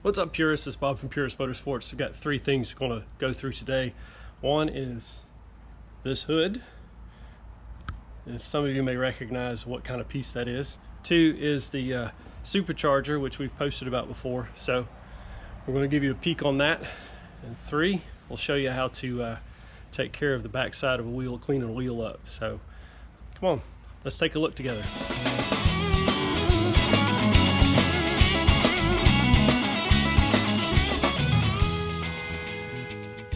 What's up, Purist? It's Bob from Purist Motorsports. We've got three things we're going to go through today. One is this hood, and some of you may recognize what kind of piece that is. Two is the Supercharger, which we've posted about before, so we're going to give you a peek on that. And three, we'll show you how to take care of the back side of a wheel, clean a wheel up. So come on, let's take a look together.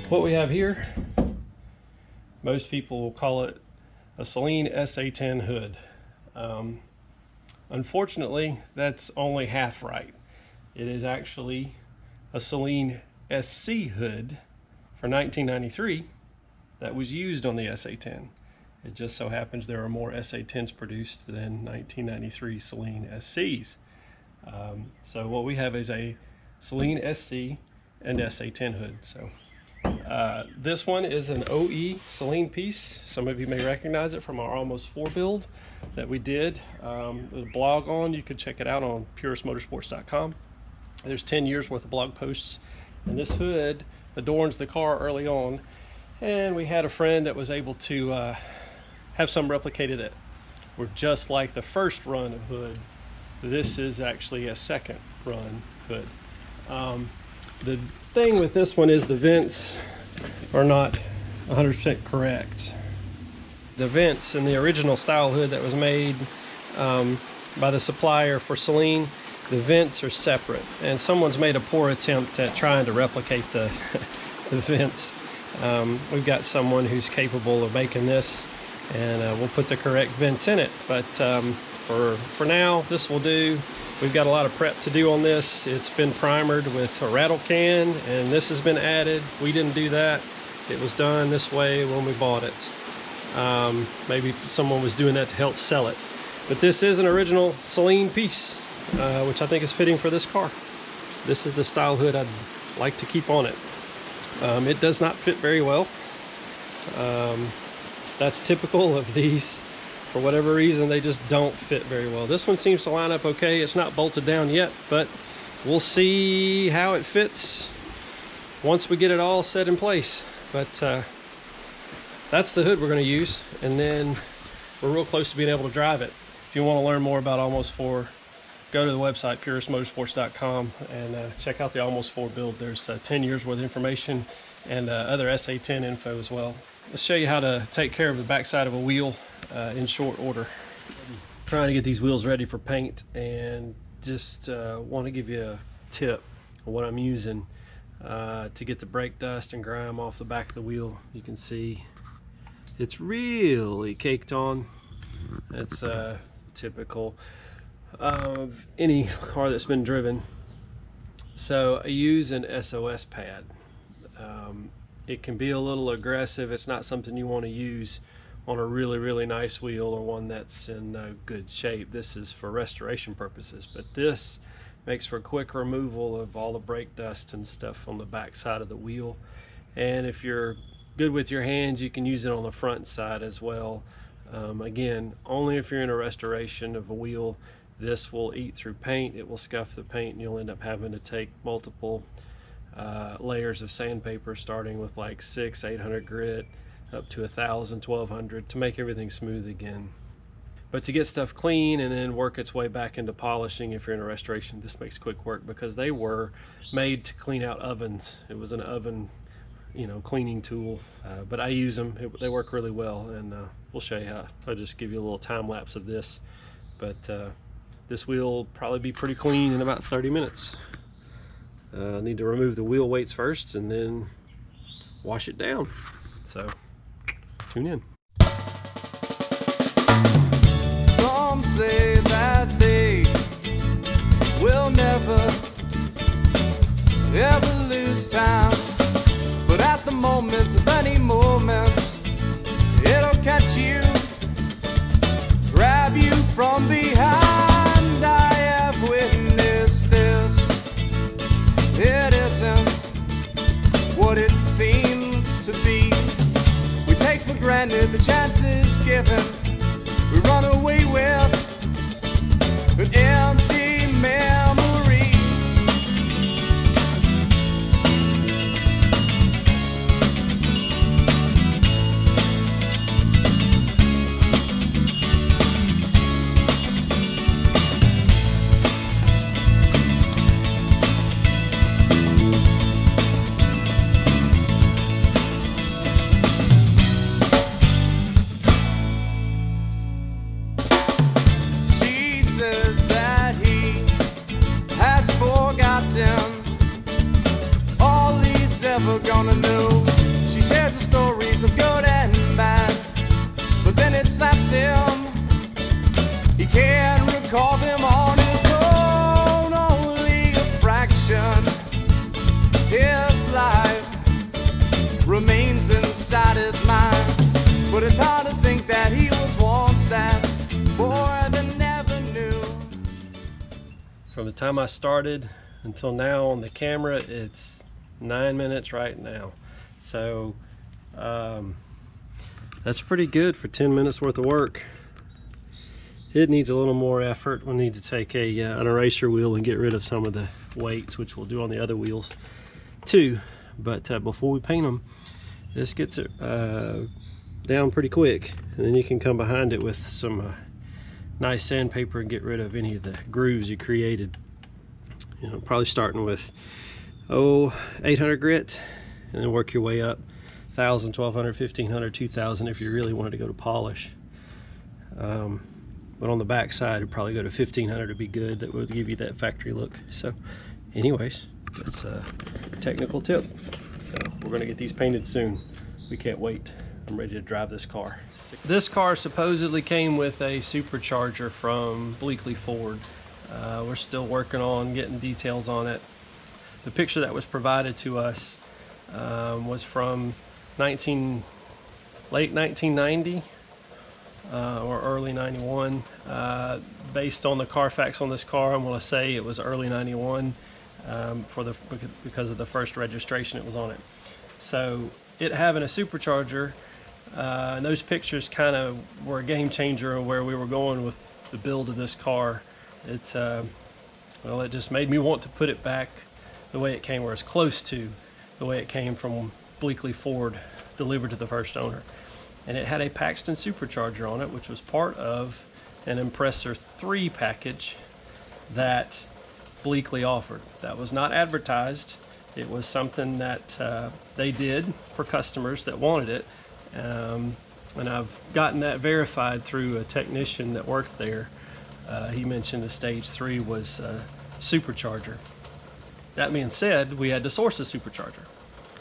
What we have here, most people will call it a Saleen SA-10 hood. Unfortunately, that's only half right. It is actually a Saleen SC hood for 1993 that was used on the SA-10. It just so happens there are more SA-10s produced than 1993 Saleen SCs. So what we have is a Saleen SC and SA-10 hood. So this one is an OE Saleen piece. Some of you may recognize it from our Almost 4 build that we did. There's a blog on, you can check it out on puristmotorsports.com. There's 10 years worth of blog posts, and this hood adorns the car early on, and we had a friend that was able to have some replicated that were just like the first run of hood. This is actually a second run hood. The thing with this one is the vents are not 100% correct. The vents in the original style hood that was made by the supplier for Saleen, the vents are separate, and someone's made a poor attempt at trying to replicate the vents. We've got someone who's capable of making this, and we'll put the correct vents in it, but for now this will do. We've got a lot of prep to do on this. It's been primered with a rattle can, and this has been added. We didn't do that. It was done this way when we bought it. Maybe someone was doing that to help sell it. But this is an original Saleen piece, which I think is fitting for this car. This is the style hood I'd like to keep on it. It does not fit very well. That's typical of these. For whatever reason, they just don't fit very well. This one seems to line up okay. It's not bolted down yet, but we'll see how it fits once we get it all set in place. But that's the hood we're going to use, and then we're real close to being able to drive it. If you want to learn more about Almost 4, go to the website puristmotorsports.com and check out the Almost 4 build. There's 10 years worth of information and other SA-10 info as well. Let's show you how to take care of the backside of a wheel in short order. Trying to get these wheels ready for paint, and just want to give you a tip of what I'm using to get the brake dust and grime off the back of the wheel. You can see it's really caked on. That's typical of any car that's been driven. So I use an SOS pad. It can be a little aggressive. It's not something you want to use on a really nice wheel or one that's in good shape. This is for restoration purposes, but this makes for quick removal of all the brake dust and stuff on the back side of the wheel. And if you're good with your hands, you can use it on the front side as well. Again, only if you're in a restoration of a wheel. This will eat through paint, it will scuff the paint, and you'll end up having to take multiple layers of sandpaper, starting with like 600-800 grit up to 1,000-1,200 to make everything smooth again. But to get stuff clean and then work its way back into polishing, if you're in a restoration, this makes quick work, because they were made to clean out ovens. It was an oven, you know, cleaning tool, but I use them. They work really well, and we'll show you how. I'll just give you a little time lapse of this, but this wheel will probably be pretty clean in about 30 minutes. I need to remove the wheel weights first and then wash it down. So tune in. Some say that they will never ever lose time, but at the moment of any moment, it'll catch you, grab you from behind. I have witnessed this. It isn't what it seems to be. We take for granted the chances given. We run away with an empty memory. never gonna know. She shares the stories of good and bad, but then it slaps him. He can't recall them on his own, only a fraction. His life remains inside his mind, but it's hard to think that he was once that boy that never knew. From the time I started until now on the camera, it's 9 minutes right now. So that's pretty good for 10 minutes worth of work. It needs a little more effort. We'll need to take an eraser wheel and get rid of some of the weights, which we'll do on the other wheels too. But before we paint them, this gets it down pretty quick, and then you can come behind it with some nice sandpaper and get rid of any of the grooves you created. You know, probably starting with 800 grit, and then work your way up 1,000, 1,200, 1,500, 2,000 if you really wanted to go to polish. But on the back side, it'd probably go to 1,500 to be good. That would give you that factory look. So anyways, that's a technical tip. So we're gonna get these painted soon. We can't wait. I'm ready to drive this car. This car supposedly came with a supercharger from Bleakley Ford. We're still working on getting details on it. The picture that was provided to us was from late 1990 or early 91. Based on the Carfax on this car, I'm going to say it was early 91 because of the first registration it was on it. So it having a supercharger, and those pictures kind of were a game changer of where we were going with the build of this car. It's well, it just made me want to put it back the way it came, or as close to the way it came from Bleakley Ford, delivered to the first owner. And it had a Paxton supercharger on it, which was part of an Impressor 3 package that Bleakley offered. That was not advertised. It was something that they did for customers that wanted it. And I've gotten that verified through a technician that worked there. He mentioned the stage 3 was supercharger. That being said, we had to source a supercharger.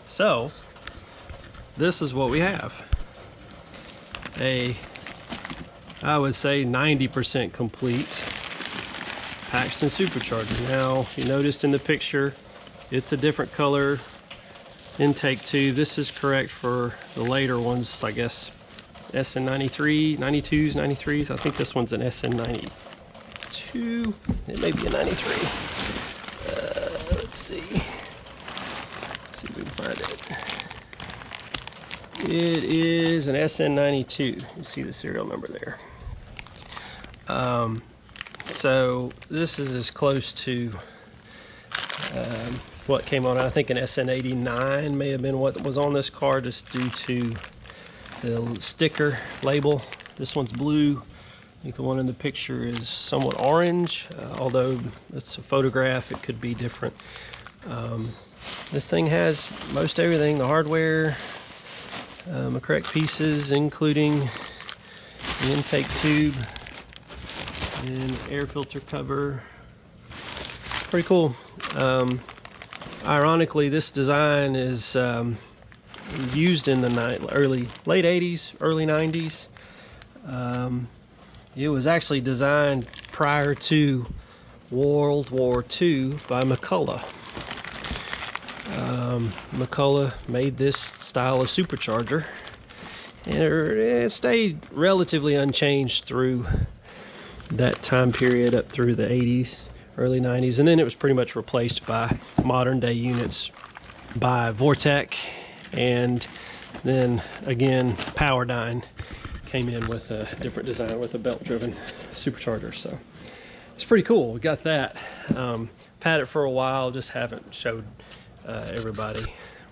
So this is what we have. I would say 90% complete Paxton supercharger. Now, you noticed in the picture, it's a different color intake too. This is correct for the later ones, I guess. SN93, 92s, 93s. I think this one's an SN92. It may be a 93. Let's see. Let's see if we can find it. It is an SN92. You see the serial number there. So this is as close to what came on. I think an SN89 may have been what was on this car, just due to the sticker label. This one's blue. I think the one in the picture is somewhat orange, although it's a photograph, it could be different. This thing has most everything, the hardware, the correct pieces, including the intake tube and air filter cover. Pretty cool. Ironically, this design is used in the late 80s, early 90s. It was actually designed prior to World War II by McCulloch. McCulloch made this style of supercharger, and it stayed relatively unchanged through that time period up through the 80s, early 90s, and then it was pretty much replaced by modern day units by Vortec, and then again Powerdyne came in with a different design with a belt-driven supercharger. So it's pretty cool. We got that. Had it for a while, just haven't showed everybody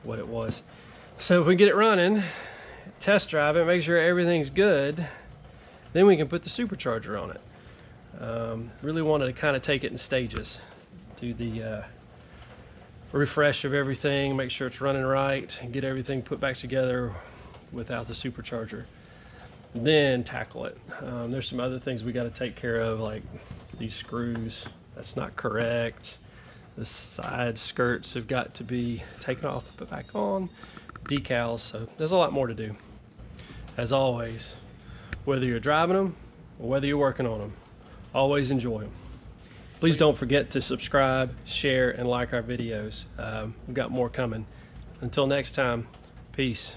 what it was. So if we get it running, test drive it, make sure everything's good, then we can put the supercharger on it. Really wanted to kind of take it in stages, do the refresh of everything, make sure it's running right, and get everything put back together without the supercharger, then tackle it. There's some other things we got to take care of, like these screws, that's not correct. The side skirts have got to be taken off, put back on. Decals, so there's a lot more to do. As always, whether you're driving them or whether you're working on them, always enjoy them. Please don't forget to subscribe, share, and like our videos. We've got more coming. Until next time, peace.